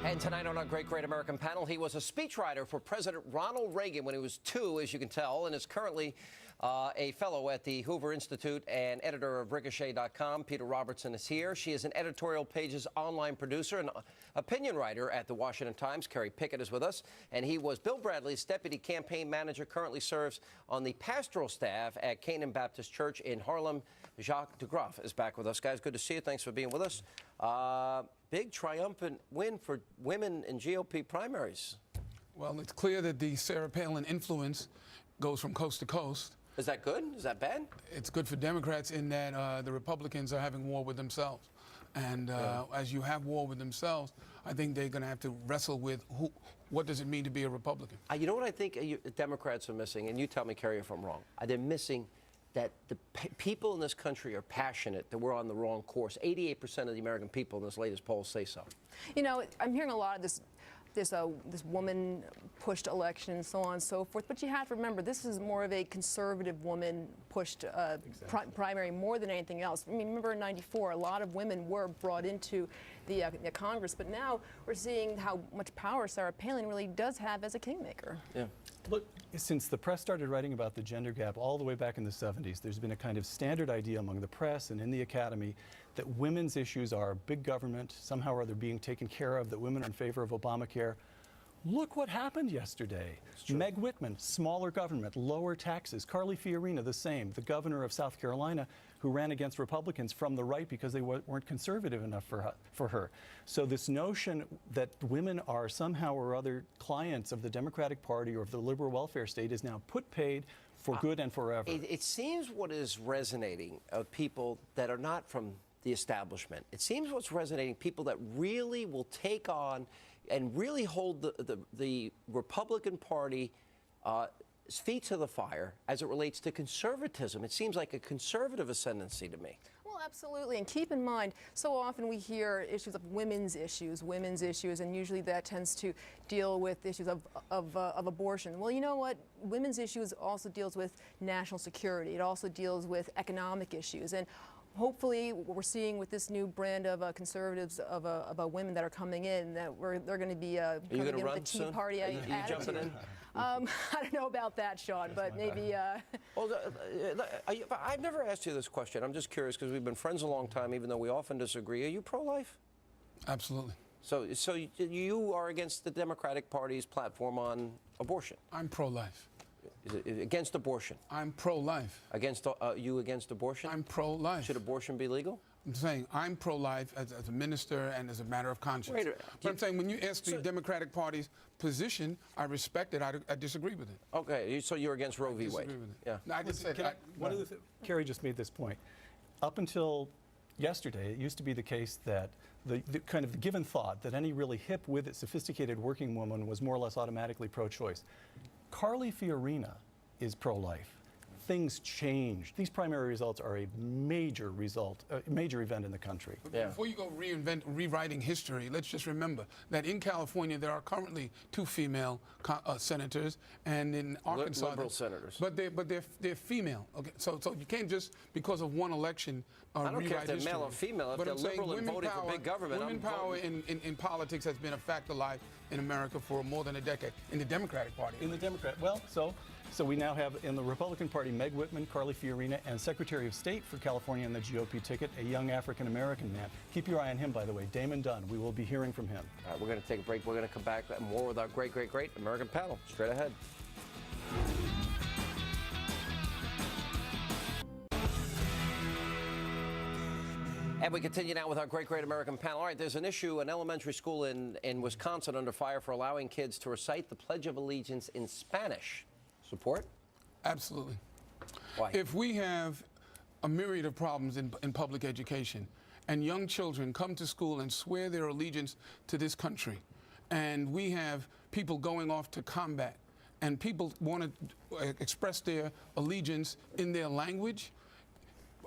And tonight on our Great American Panel, he was a speechwriter for President Ronald Reagan when he was 2, as you can tell, and is currently a fellow at the Hoover Institute and editor of Ricochet.com. Peter Robertson is here. She is an editorial pages online producer and opinion writer at the Washington Times. Kerry Picket is with us, and he was Bill Bradley's deputy campaign manager, currently serves on the pastoral staff at Canaan Baptist Church in Harlem. Jacques DeGraff is back with us. Guys, good to see you. Thanks for being with us. Big triumphant win for women in GOP primaries. Well, it's clear that the Sarah Palin influence goes from coast to coast. Is that good? Is that bad? It's good for Democrats in that the Republicans are having war with themselves. And as you have war with themselves, I think they're going to have to wrestle with what does it mean to be a Republican. You know what I think Democrats are missing, and you tell me, Kerry, if I'm wrong. They're missing that the people in this country are passionate that we're on the wrong course. 88% of the American people in this latest poll say so. You know, I'm hearing a lot of this woman-pushed election and so on and so forth. But you have to remember, this is more of a conservative woman-pushed primary more than anything else. I mean, remember in '94, a lot of women were brought into the Congress. But now we're seeing how much power Sarah Palin really does have as a kingmaker. Yeah. Look, since the press started writing about the gender gap all the way back in the 70s, there's been a kind of standard idea among the press and in the academy that women's issues are big government, somehow or other being taken care of, that women are in favor of Obamacare. Look what happened yesterday. Meg Whitman, smaller government, lower taxes. Carly Fiorina, the same. The governor of South Carolina, who ran against Republicans from the right because they weren't conservative enough for her. So this notion that women are somehow or other clients of the Democratic Party or of the liberal welfare state is now put paid for good and forever. It seems what is resonating of people that are not from the establishment. It seems what's resonating, people that really will take on and really hold the Republican Party feet to the fire as it relates to conservatism. It seems like a conservative ascendancy to me. Well, absolutely. And keep in mind, so often we hear issues of women's issues, and usually that tends to deal with issues of abortion. Well, you know what? Women's issues also deals with national security. It also deals with economic issues. And hopefully, what we're seeing with this new brand of conservatives, of women that are coming in, that they're going to be coming in with the Tea Party attitude. Are you jumping in? I don't know about that, Sean, but maybe. Well, I've never asked you this question. I'm just curious because we've been friends a long time, even though we often disagree. Are you pro-life? Absolutely. So you are against the Democratic Party's platform on abortion? I'm pro-life. Against abortion? I'm pro-life. Against you against abortion? I'm pro-life. Should abortion be legal? I'm saying I'm pro-life as a minister and as a matter of conscience. But I'm saying when you ask the Democratic Party's position, I respect it. I disagree with it. Okay, so you're against Roe v. Wade? I disagree with it. Yeah. No, I just said Kerry just made this point. Up until yesterday, it used to be the case that the kind of given thought that any really hip, with it, sophisticated working woman was more or less automatically pro-choice. Carly Fiorina is pro-life. Things change. These primary results are a major event in the country. Yeah. Before you go rewriting history, let's just remember that in California there are currently 2 female senators, and in Arkansas, liberal senators. But they're female. Okay, so you can't just because of one election I don't care if they're history. male or female. If but they're I'm liberal saying and voting for big government, women power in politics has been a fact of life in America for more than a decade. In the Democratic Party. In the Democrat, well, so we now have in the Republican Party Meg Whitman, Carly Fiorina, and Secretary of State for California on the GOP ticket, a young African-American man. Keep your eye on him, by the way, Damon Dunn. We will be hearing from him. All right, we're going to take a break. We're going to come back more with our great American panel. Straight ahead. And we continue now with our great American panel. All right, there's an issue, an elementary school in Wisconsin under fire for allowing kids to recite the Pledge of Allegiance in Spanish. Support? Absolutely. Why? If we have a myriad of problems in public education, and young children come to school and swear their allegiance to this country, and we have people going off to combat, and people want to express their allegiance in their language,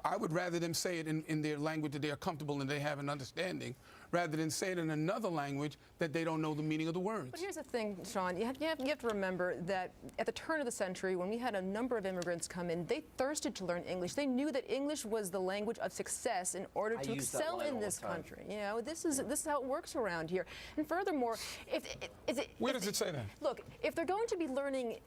I would rather them say it in their language that they are comfortable and they have an understanding, rather than say it in another language that they don't know the meaning of the words. But here's the thing, Sean. You have to remember that at the turn of the century, when we had a number of immigrants come in, they thirsted to learn English. They knew that English was the language of success in order to excel in this country. You know, this is how it works around here. And furthermore, Where does it say that? Look, if they're going to be learning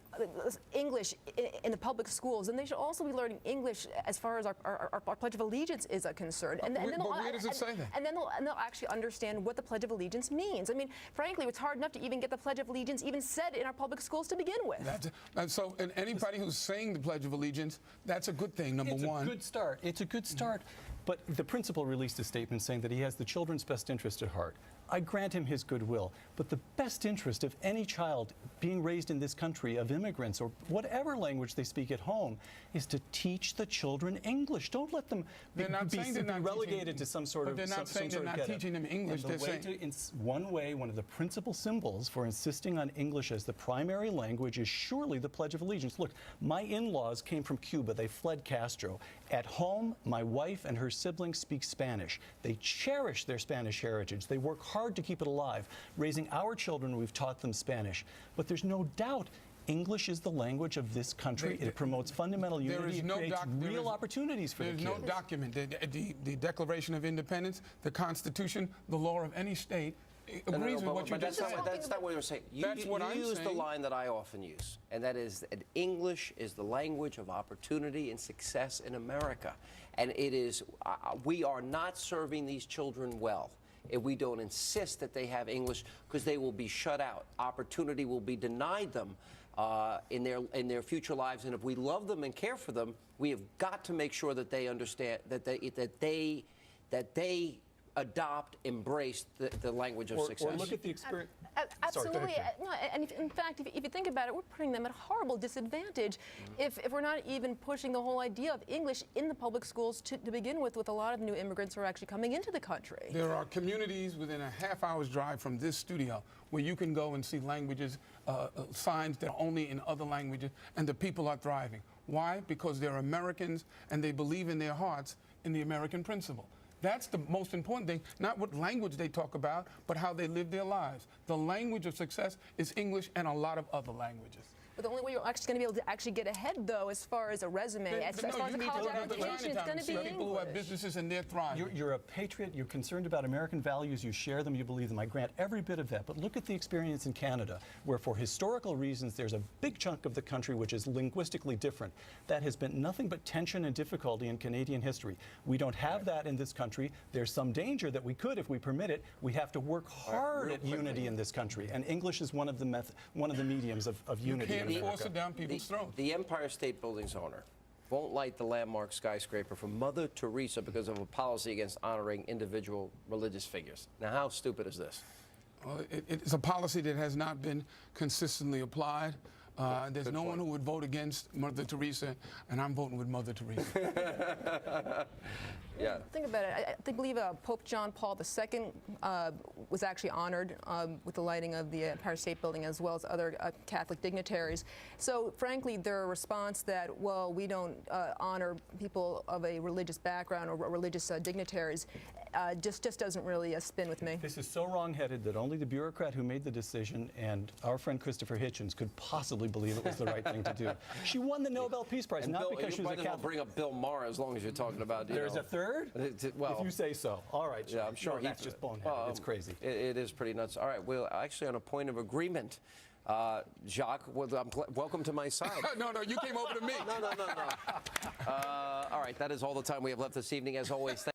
English in the public schools, then they should also be learning English as far as our Pledge of Allegiance is concerned. But where does it say that? And then they'll actually understand what the Pledge of Allegiance means. I mean, frankly, it's hard enough to even get the Pledge of Allegiance even said in our public schools to begin with. And anybody who's saying the Pledge of Allegiance, that's a good thing, number one. It's a good start. It's a good start. But the principal released a statement saying that he has the children's best interest at heart. I grant him his goodwill, but the best interest of any child being raised in this country, of immigrants or whatever language they speak at home, is to teach the children English. Don't let them be relegated to some sort of. But they're not saying they're not teaching them English. They're saying one of the principal symbols for insisting on English as the primary language is surely the Pledge of Allegiance. Look, my in-laws came from Cuba. They fled Castro. At home, my wife and her siblings speak Spanish. They cherish their Spanish heritage. They work hard to keep it alive. Raising our children, we've taught them Spanish. But there's no doubt English is the language of this country. It promotes fundamental unity. It creates real opportunities for the kids. There's no document. The Declaration of Independence, the Constitution, the law of any state agrees with what you just said. That's not what you're saying. You use the line that I often use, and that is that English is the language of opportunity and success in America. And it is, we are not serving these children well if we don't insist that they have English, because they will be shut out. Opportunity will be denied them in their future lives. And if we love them and care for them, we have got to make sure that they understand that they adopt, embrace the language of success. Or look at the experience. Absolutely. No, and in fact, if you think about it, we're putting them at a horrible disadvantage if we're not even pushing the whole idea of English in the public schools to begin with a lot of new immigrants who are actually coming into the country. There are communities within a half-hour's drive from this studio where you can go and see languages, signs that are only in other languages, and the people are thriving. Why? Because they're Americans and they believe in their hearts in the American principle. That's the most important thing, not what language they talk about, but how they live their lives. The language of success is English and a lot of other languages. But the only way you're actually going to be able to actually get ahead, though, as far as a resume, as far as a college application, it's going to be English. People who have businesses and they're thriving. You're a patriot. You're concerned about American values. You share them. You believe them. I grant every bit of that. But look at the experience in Canada, where for historical reasons, there's a big chunk of the country which is linguistically different. That has been nothing but tension and difficulty in Canadian history. We don't have that in this country. There's some danger that we could, if we permit it. We have to work hard at unity in this country, and English is one of the mediums of unity. You can't force it down people's throats. The Empire State Building's owner won't light the landmark skyscraper for Mother Teresa because of a policy against honoring individual religious figures. Now, how stupid is this? Well, it's a policy that has not been consistently applied. There's no one who would vote against Mother Teresa, and I'm voting with Mother Teresa. Yeah. Think about it. I believe Pope John Paul II was actually honored with the lighting of the Empire State Building, as well as other Catholic dignitaries. So, frankly, their response that, well, we don't honor people of a religious background or religious dignitaries just doesn't really spin with me. This is so wrong-headed that only the bureaucrat who made the decision and our friend Christopher Hitchens could possibly believe it was the right thing to do. She won the Nobel Peace Prize, And not Bill, because she was a Catholic. Bring up Bill Maher as long as you're talking about. There's a third? Well, if you say so. All right. Yeah, I'm sure that's just boneheaded. It's crazy. It is pretty nuts. All right. Well, actually, on a point of agreement, Jacques, welcome to my side. No, you came over to me. No. All right. That is all the time we have left this evening. As always,